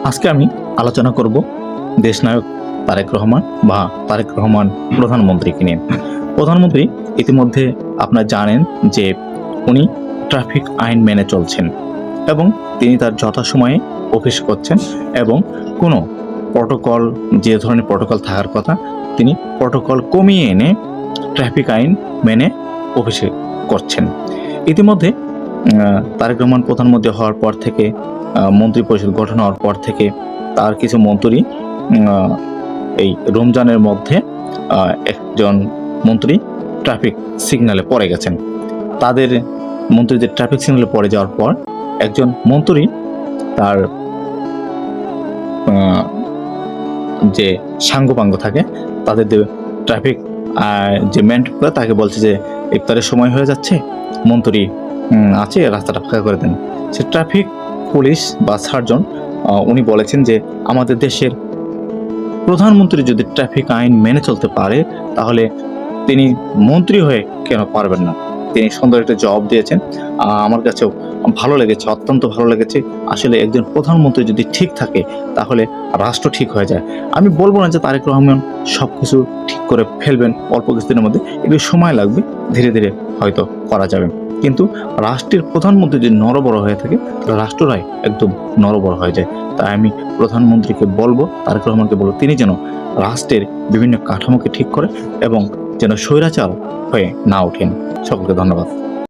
আজকে আমি আলোচনা করব দেশনায়ক তারেক রহমান বা তারেক রহমান প্রধানমন্ত্রীকে নিয়ে। প্রধানমন্ত্রী ইতিমধ্যে আপনারা জানেন যে উনি ট্রাফিক আইন মেনে চলছেন এবং তিনি তার যথাসময়ে অফিস করছেন এবং কোনো প্রটোকল, যে ধরনের প্রটোকল থাকার কথা তিনি প্রটোকল কমিয়ে এনে ট্রাফিক আইন মেনে অফিসে করছেন। ইতিমধ্যে তারেক রহমান প্রধানমন্ত্রী হওয়ার পর থেকে, মন্ত্রী পরিষদ গঠন হওয়ার পর থেকে তার কিছু মন্ত্রী এই রমজানের মধ্যে একজন মন্ত্রী ট্রাফিক সিগন্যালে পড়ে গেছেন। তাদের মন্ত্রীদের ট্রাফিক সিগন্যালে পড়ে যাওয়ার পর একজন মন্ত্রী তার যে সাঙ্গপাঙ্গ থাকে তাদের ট্রাফিক যে মেনটেন করে তাকে বলছে যে ইফতারের সময় হয়ে যাচ্ছে, মন্ত্রী আছে, রাস্তাটা ফাঁকা করে দেন। সে ট্রাফিক পুলিশ বা সার্জন উনি বলেছেন যে আমাদের দেশের প্রধানমন্ত্রী যদি ট্রাফিক আইন মেনে চলতে পারে তাহলে তিনি মন্ত্রী হয়ে কেন পারবেন না। তিনি সুন্দর একটা জবাব দিয়েছেন, আমার কাছেও ভালো লেগেছে, অত্যন্ত ভালো লেগেছে। আসলে একজন প্রধানমন্ত্রী যদি ঠিক থাকে তাহলে রাষ্ট্র ঠিক হয়ে যায়। আমি বলবো না যে তারেক রহমান সব কিছু ঠিক করে ফেলবেন অল্প কিছুদিনের মধ্যে, একটু সময় লাগবে, ধীরে ধীরে হয়তো করা যাবে। কিন্তু রাষ্ট্রের প্রধানমন্ত্রী যদি নড়বড় হয়ে থাকে তাহলে রাষ্ট্ররাই একদম নড়বড় হয়ে যায়। তাই আমি প্রধানমন্ত্রীকে বলবো, তারেক রহমানকে বলবো, তিনি যেন রাষ্ট্রের বিভিন্ন কাঠামোকে ঠিক করে এবং যেন স্বৈরাচার হয়ে না ওঠেন। সকলকে ধন্যবাদ।